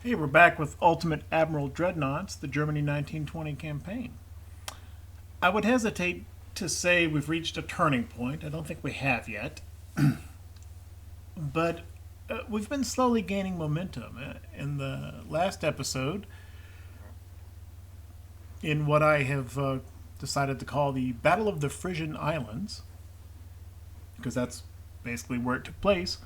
Hey, we're back with Ultimate Admiral Dreadnoughts, the Germany 1920 campaign. I would hesitate to say we've reached a turning point. I don't think we have yet. But we've been slowly gaining momentum. In the last episode, in what I have decided to call the Battle of the Frisian Islands, because that's basically where it took place,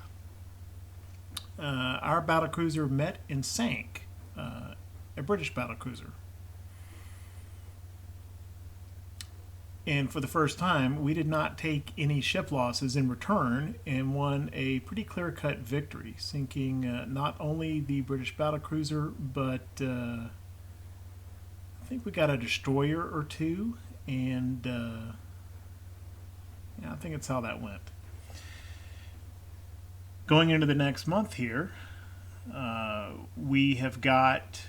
our battlecruiser met and sank a British battlecruiser. And for the first time, we did not take any ship losses in return and won a pretty clear-cut victory, sinking not only the British battlecruiser, but I think we got a destroyer or two, and yeah, I think it's how that went. Going into the next month here, we have got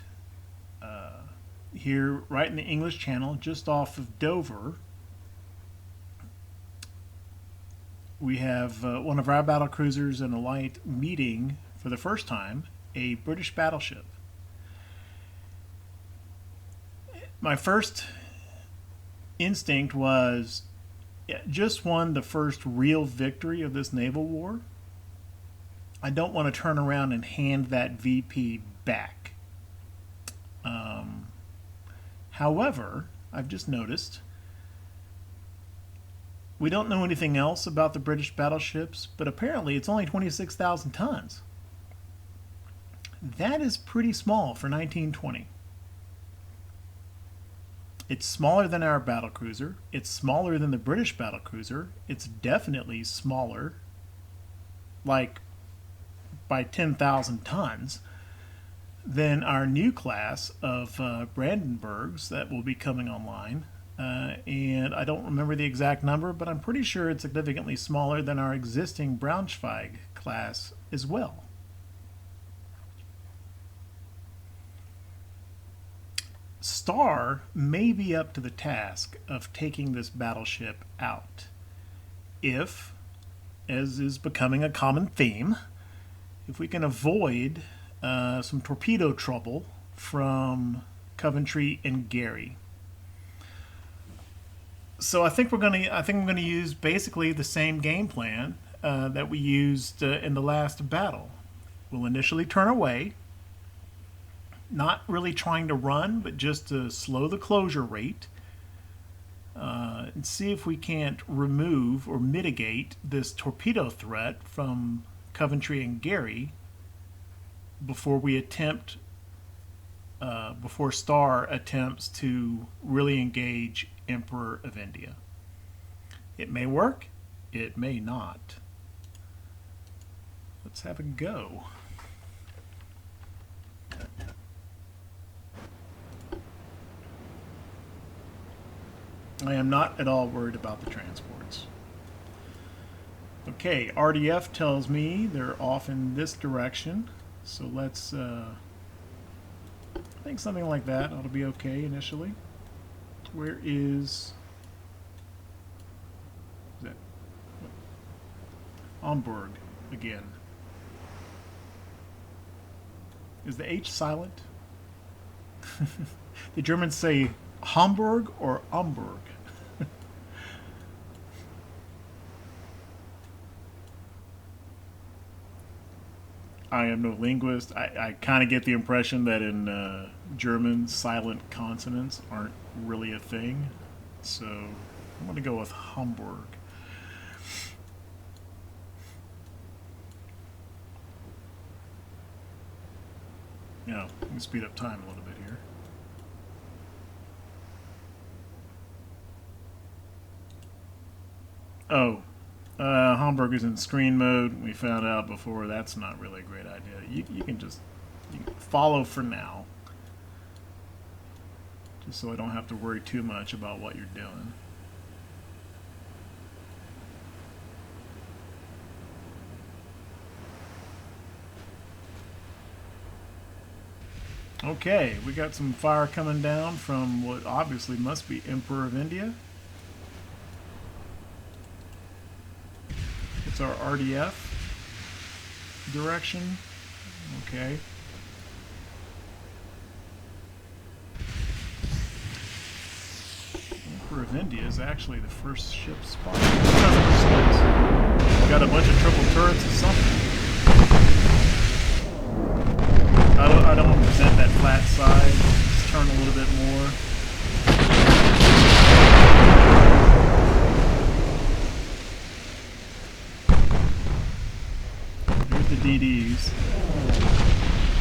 here right in the English Channel, just off of Dover, we have one of our battle cruisers and a light meeting for the first time a British battleship. My first instinct was, yeah, just won the first real victory of this naval war. I don't want to turn around and hand that VP back. However, I've just noticed we don't know anything else about the British battleships, but apparently it's only 26,000 tons. That is pretty small for 1920. It's smaller than our battlecruiser. It's smaller than the British battlecruiser. It's definitely smaller, like by 10,000 tons, than our new class of Brandenburgs that will be coming online. And I don't remember the exact number, but I'm pretty sure it's significantly smaller than our existing Braunschweig class as well. Star may be up to the task of taking this battleship out if, as is becoming a common theme, if we can avoid some torpedo trouble from Coventry and Gary. So I think I'm going to use basically the same game plan that we used in the last battle. We'll initially turn away, not really trying to run, but just to slow the closure rate, and see if we can't remove or mitigate this torpedo threat from Coventry and Gary before we attempt, before Star attempts to really engage Emperor of India. It may work, it may not. Let's have a go. I am not at all worried about the transports. Okay, RDF tells me they're off in this direction, so let's, I think something like that ought to be okay initially. Where is that? Hamburg again. Is the H silent? The Germans say Hamburg or Hamburg? I am no linguist. I kind of get the impression that in German, silent consonants aren't really a thing. So I'm going to go with Hamburg. Now, let me speed up time a little bit here. Oh, Hamburg is in screen mode. We found out before that's not really a great idea. You can just follow for now, just so I don't have to worry too much about what you're doing. Okay, we got some fire coming down from what obviously must be Emperor of India. It's our RDF direction. Okay. of India is actually the first ship spot. Because of the size. Got a bunch of triple turrets or something. I don't want to present that flat side. Let's turn a little bit more. There's the DDs.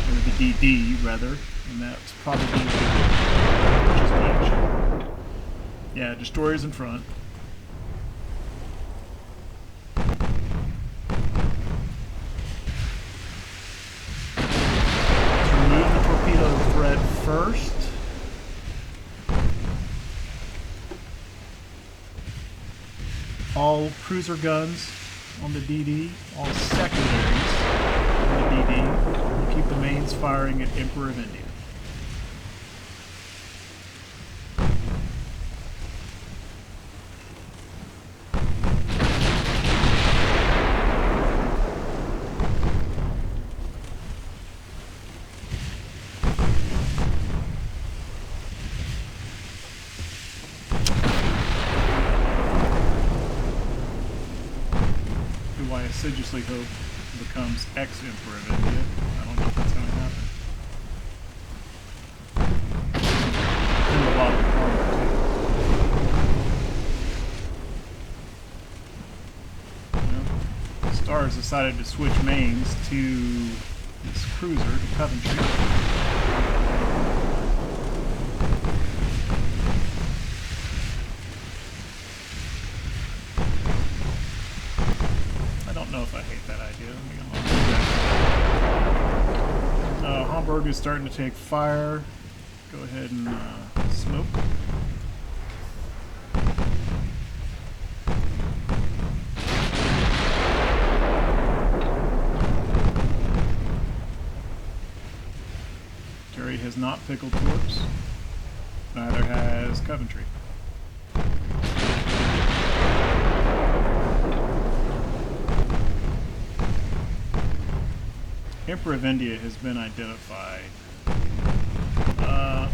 Or the DD, rather. And that's probably which. Yeah, destroyers in front. First, all cruiser guns on the DD, all secondaries on the DD. We'll keep the mains firing at Emperor of India. Assiduously hope becomes ex-Emperor of India. I don't know if that's going to happen. And a lot of armor too. The Stars decided to switch mains to this cruiser, to Coventry. Hamburg is starting to take fire. Go ahead and smoke. Terry has not pickled torps. Neither has Coventry. Emperor of India has been identified.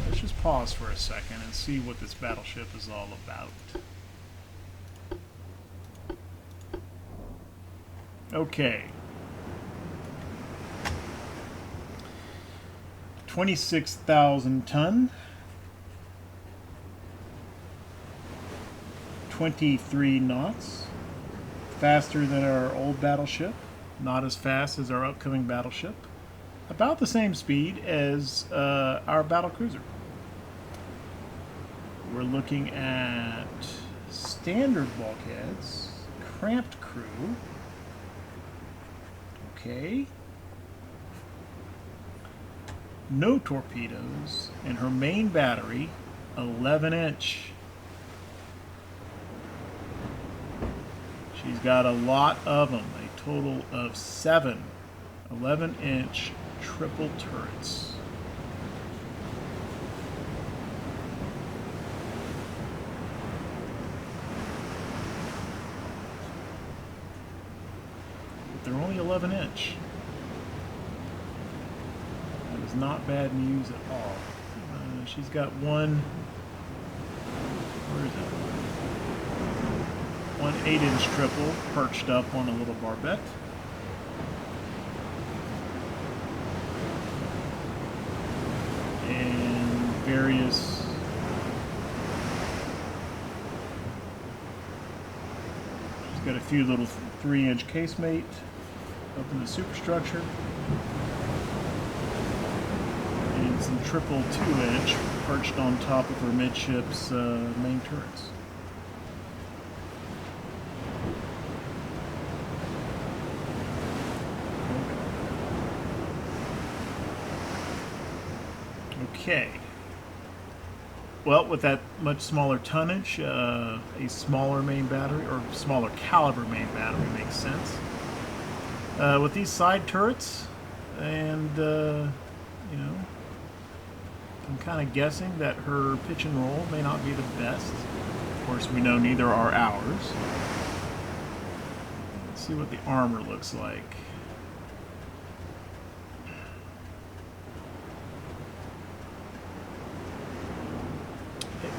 Let's just pause for a second and see what this battleship is all about. Okay. 26,000 ton. 23 knots. Faster than our old battleship. Not as fast as our upcoming battleship. About the same speed as our battlecruiser. We're looking at standard bulkheads, cramped crew. Okay. No torpedoes, and her main battery, 11-inch. She's got a lot of them. Total of 7 11-inch triple turrets. But they're only 11-inch. That is not bad news at all. She's got one. Where is that? One 8-inch triple perched up on a little barbette. And various she's got a few little 3-inch casemate up in the superstructure. And some triple 2-inch perched on top of her midships main turrets. Okay. Well, with that much smaller tonnage, a smaller main battery, or smaller caliber main battery makes sense. With these side turrets, and, you know, I'm kind of guessing that her pitch and roll may not be the best. Of course, we know neither are ours. Let's see what the armor looks like.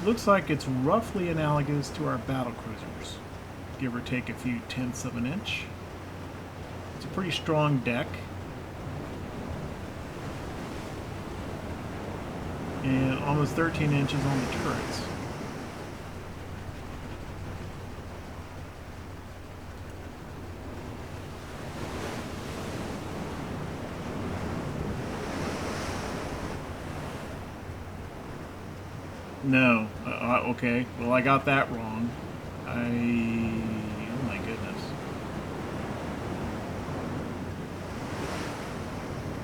looks like it's roughly analogous to our battle cruisers, give or take a few tenths of an inch. It's a pretty strong deck. And almost 13 inches on the turrets. No. Okay. Well, I got that wrong. Oh my goodness.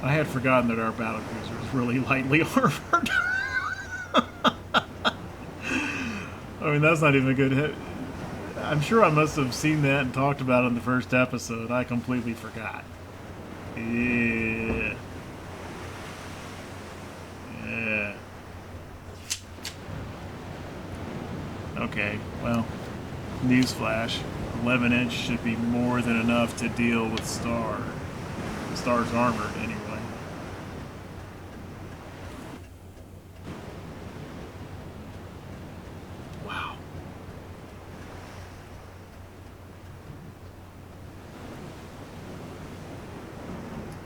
I had forgotten that our battlecruiser was really lightly armored. I mean, that's not even a good hit. I'm sure I must have seen that and talked about it in the first episode. I completely forgot. Yeah. Yeah. Okay, well, newsflash. 11 inch should be more than enough to deal with Star. Star's armor, anyway. Wow.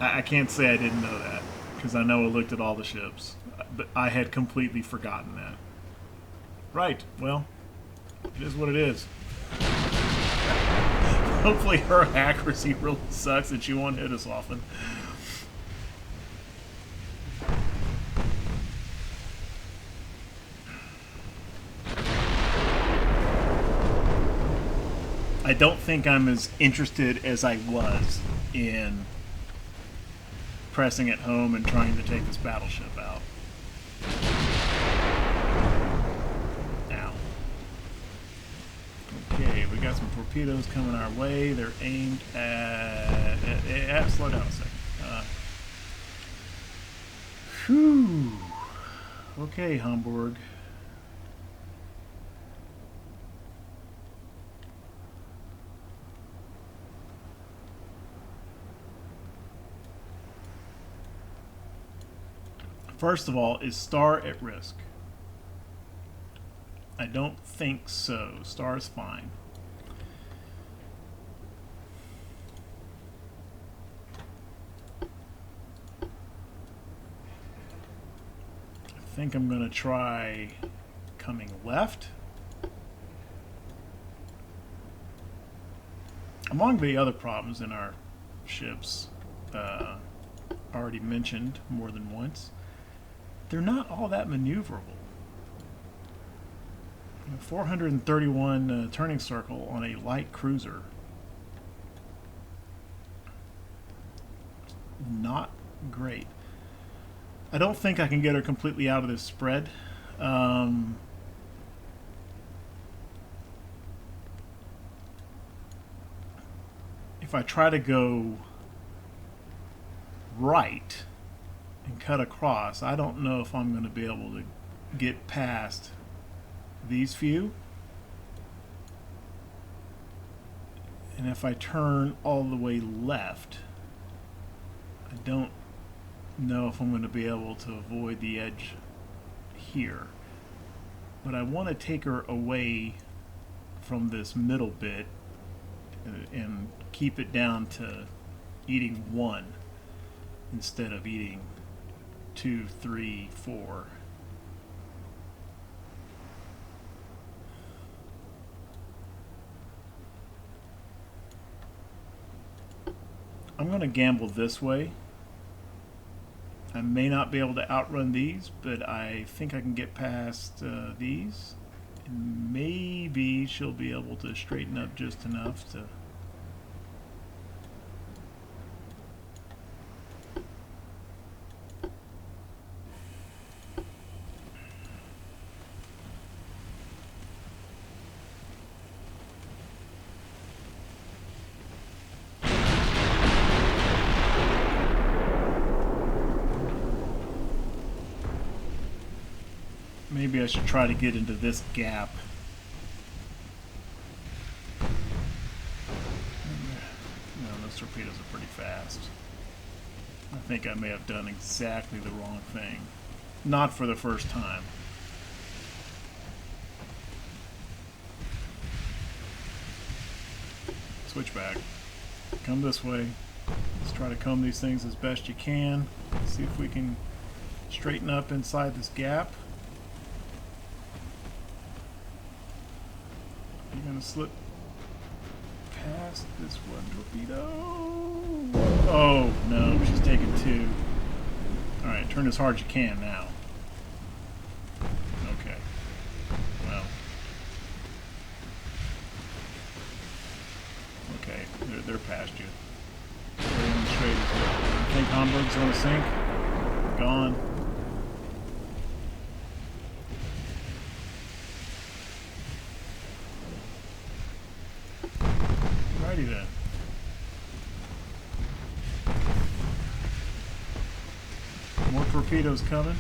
I can't say I didn't know that, because I know I looked at all the ships. But I had completely forgotten that. Right, well, it is what it is. Hopefully her accuracy really sucks and she won't hit us often. I don't think I'm as interested as I was in pressing it home and trying to take this battleship out. Okay, we got some torpedoes coming our way. They're aimed at slow down a second. Whew. Okay, Hamburg. First of all, is Star at risk? I don't think so. Star's fine. I think I'm going to try coming left. Among the other problems in our ships, already mentioned more than once, they're not all that maneuverable. 431 turning circle on a light cruiser. Not great. I don't think I can get her completely out of this spread. If I try to go right and cut across, I don't know if I'm going to be able to get past these few. And if I turn all the way left, I don't know if I'm going to be able to avoid the edge here. But I want to take her away from this middle bit and keep it down to eating 1 instead of eating 2, 3, 4. I'm going to gamble this way. I may not be able to outrun these, but I think I can get past these. And maybe she'll be able to straighten up just enough to... Maybe I should try to get into this gap. No, those torpedoes are pretty fast. I think I may have done exactly the wrong thing. Not for the first time. switch back. Come this way. Let's try to comb these things as best you can. See if we can straighten up inside this gap. You're gonna slip past this one torpedo. Oh no, she's taking two. Alright, turn as hard as you can now. Okay. Well. Okay, they're past you. They're in straight. I think Hamburg's gonna sink. Gone. Alrighty then. More torpedoes coming.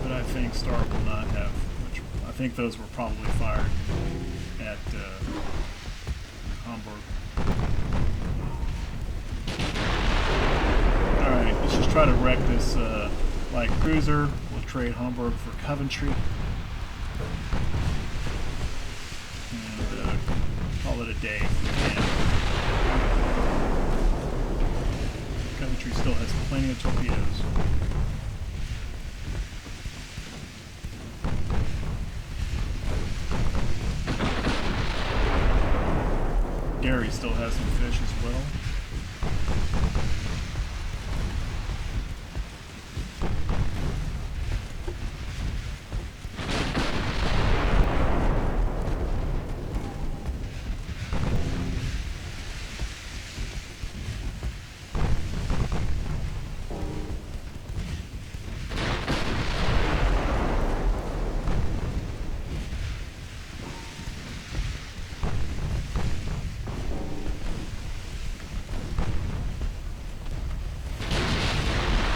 But I think Star will not have much. I think those were probably fired at Hamburg. Alright, let's just try to wreck this light cruiser. We'll trade Hamburg for Coventry. And call it a day if we can. Coventry still has plenty of torpedoes. Gary still has some fish as well.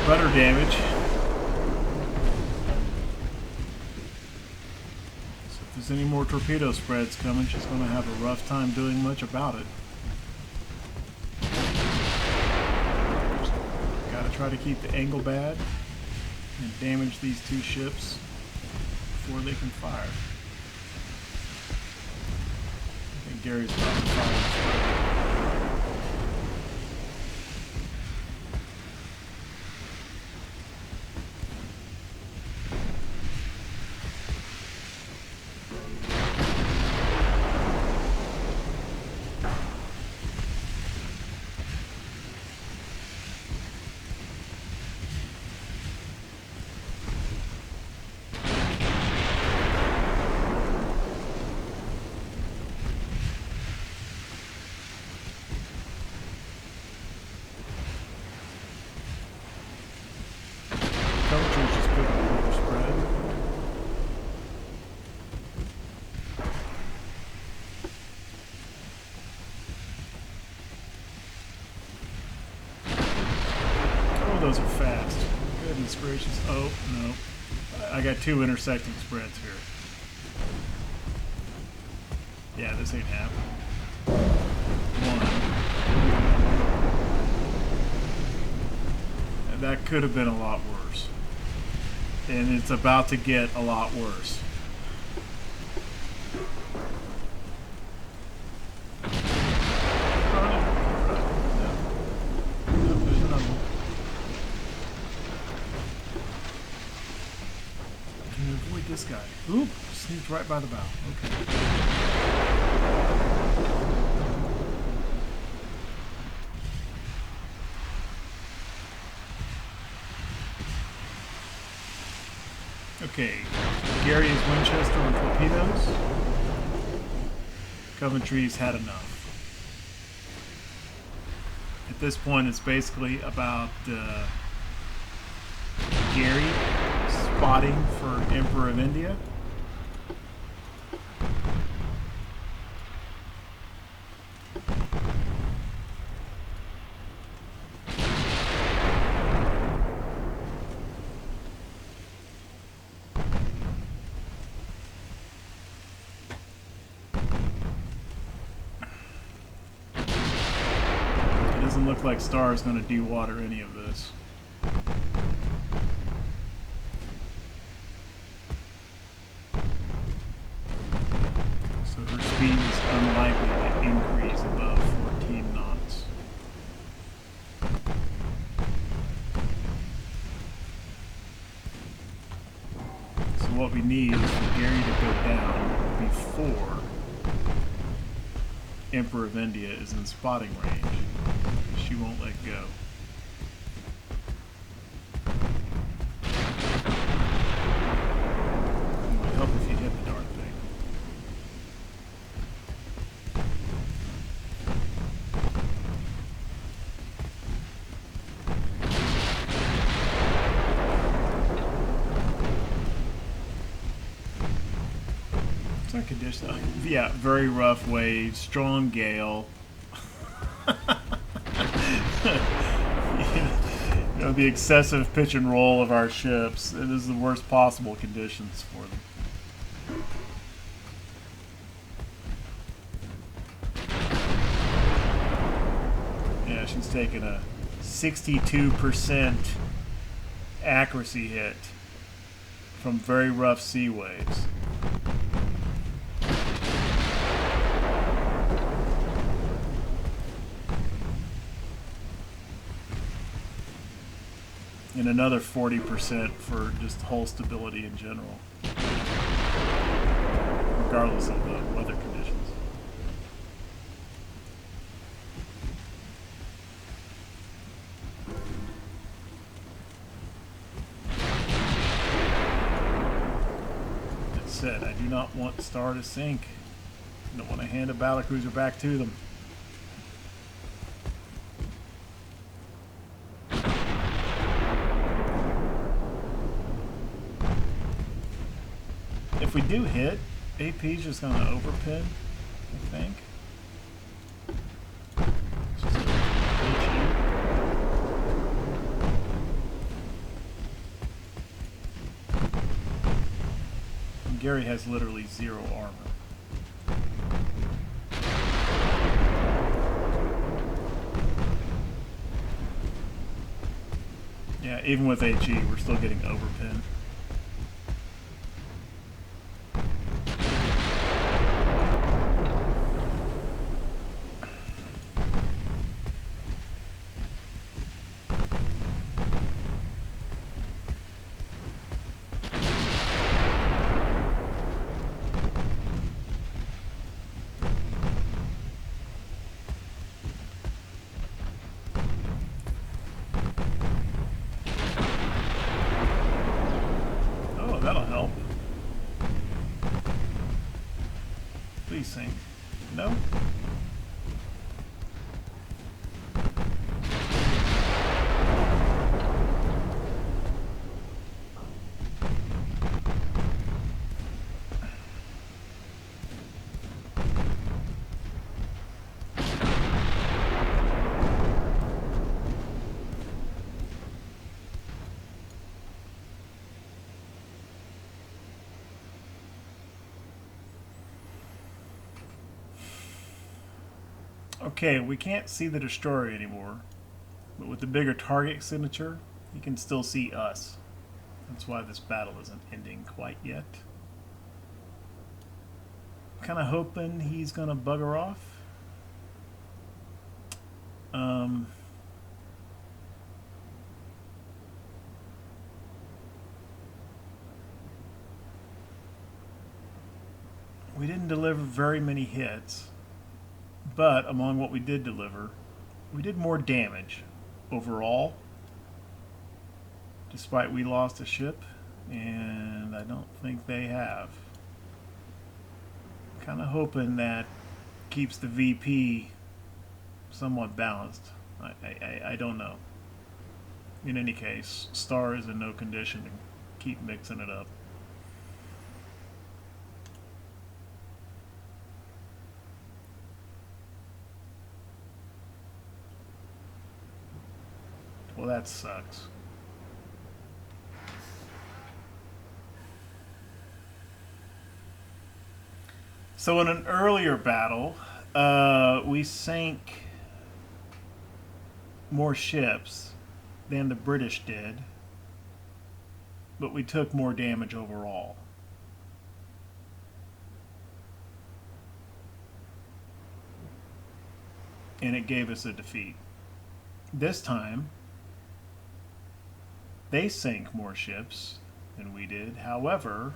Rudder damage. So if there's any more torpedo spreads coming, she's going to have a rough time doing much about it. Got to try to keep the angle bad and damage these two ships before they can fire. I think Gary's about to fire. Just put a little spread. Oh, those are fast. Goodness gracious. Oh, no. I got two intersecting spreads here. Yeah, this ain't happening. One. And that could have been a lot worse. And it's about to get a lot worse. Can you avoid this guy? Oop, sneaked right by the bow. Okay. Okay, Gary is Winchester on torpedoes. Coventry's had enough. At this point, it's basically about Gary spotting for Emperor of India. Doesn't look like Star is going to de-water any of this. what we need is for Gary to go down before Emperor of India is in spotting range. She won't let go. It would help if you hit the darn thing. It's not condition. Yeah, very rough waves, strong gale. You know, the excessive pitch and roll of our ships. It is the worst possible conditions for them. Yeah, she's taking a 62% accuracy hit from very rough sea waves. And another 40% for just hull stability in general, regardless of the weather conditions. That said, I do not want Star to sink. I don't want to hand a battlecruiser back to them. If we do hit, AP's just going to overpin, I think. Just and Gary has literally 0 armor. Yeah, even with HE, we're still getting overpin. That'll help. Please sink. No? Okay, we can't see the destroyer anymore, but with the bigger target signature, you can still see us. That's why this battle isn't ending quite yet. Kind of hoping he's gonna bugger off. We didn't deliver very many hits. But among what we did deliver, we did more damage overall, despite we lost a ship, and I don't think they have. Kind of hoping that keeps the VP somewhat balanced. I don't know. In any case, Star is in no condition to keep mixing it up. Well, that sucks. So in an earlier battle, we sank more ships than the British did, but we took more damage overall. And it gave us a defeat. This time, they sank more ships than we did. However,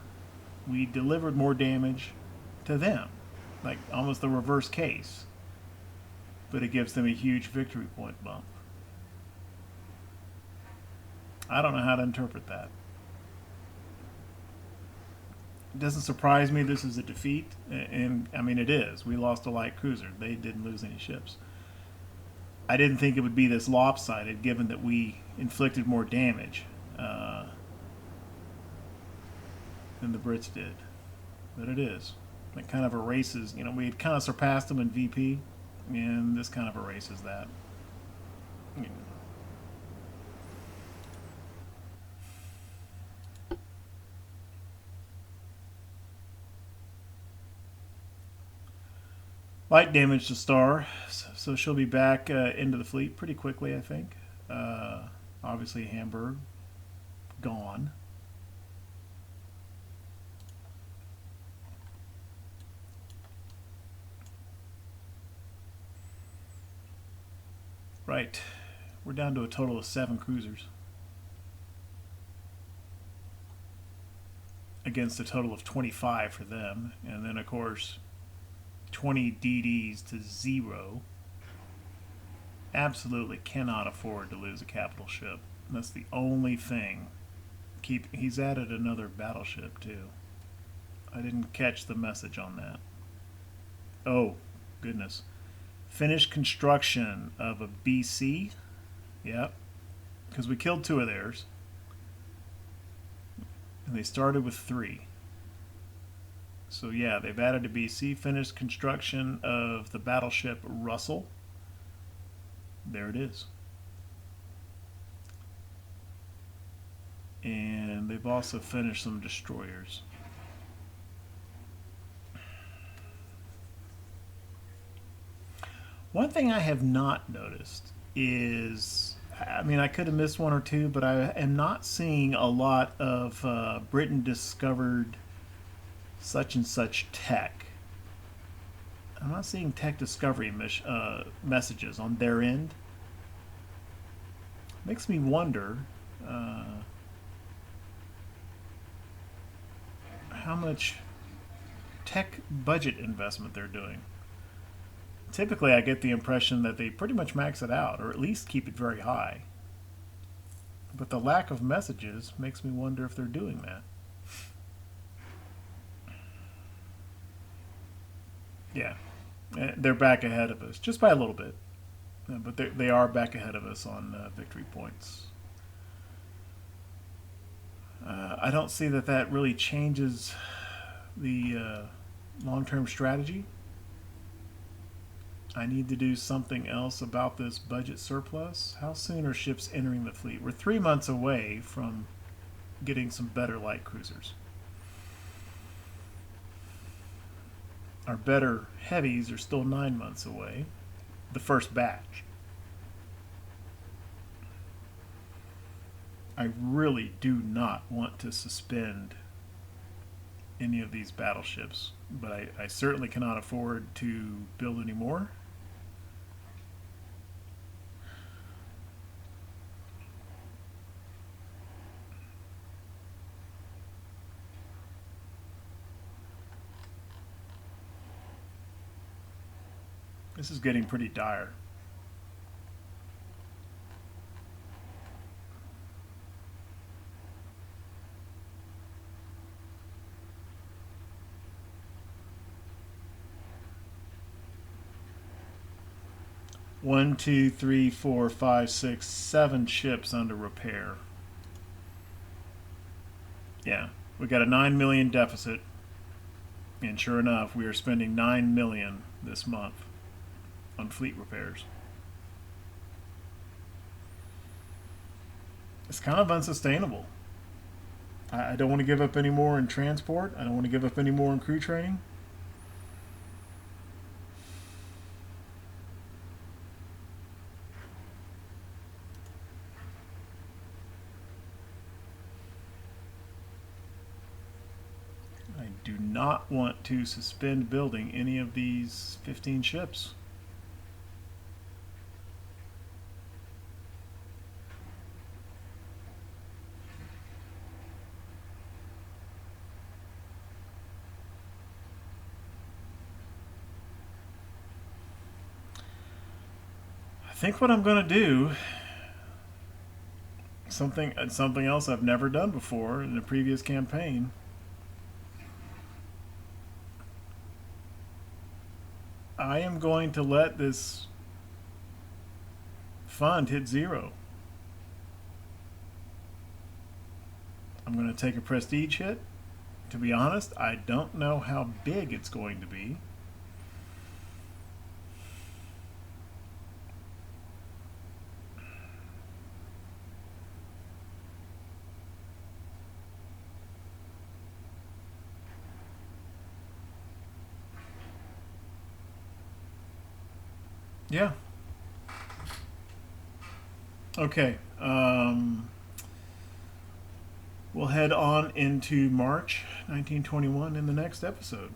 we delivered more damage to them, like almost the reverse case. But it gives them a huge victory point bump. I don't know how to interpret that. It doesn't surprise me this is a defeat, and I mean it is. We lost a light cruiser. They didn't lose any ships. I didn't think it would be this lopsided given that we inflicted more damage than the Brits did. But it is. It kind of erases, you know, we had kind of surpassed them in VP, and this kind of erases that. You know. Light damage to Star, so she'll be back into the fleet pretty quickly, I think. Obviously, Hamburg gone. Right, we're down to a total of 7 cruisers against a total of 25 for them, and then of course 20 DDs to 0. Absolutely cannot afford to lose a capital ship. That's the only thing. He's added another battleship too. I didn't catch the message on that. Oh, goodness. Finished construction of a BC. Yep. Because we killed 2 of theirs. And they started with 3. So yeah, they've added a BC. Finished construction of the battleship Russell. There it is. And they've also finished some destroyers. One thing I have not noticed is, I mean, I could have missed 1 or 2, but I am not seeing a lot of Britain discovered such and such tech. I'm not seeing tech discovery messages on their end. Makes me wonder how much tech budget investment they're doing. Typically, I get the impression that they pretty much max it out, or at least keep it very high. But the lack of messages makes me wonder if they're doing that. Yeah, they're back ahead of us, just by a little bit. But they are back ahead of us on victory points. I don't see that that really changes the long-term strategy. I need to do something else about this budget surplus. How soon are ships entering the fleet? We're 3 months away from getting some better light cruisers. Our better heavies are still 9 months away. The first batch. I really do not want to suspend any of these battleships, but I certainly cannot afford to build any more. This is getting pretty dire. One, two, three, four, five, six, 7 ships under repair. Yeah, we got a 9 million deficit, and sure enough, we are spending 9 million this month on fleet repairs. It's kind of unsustainable. I don't want to give up any more in transport. I don't want to give up any more in crew training. I do not want to suspend building any of these 15 ships. think what I'm going to do, something else I've never done before in a previous campaign. I am going to let this fund hit 0. I'm going to take a prestige hit. To be honest, I don't know how big it's going to be. Yeah. Okay. We'll head on into March 1921 in the next episode.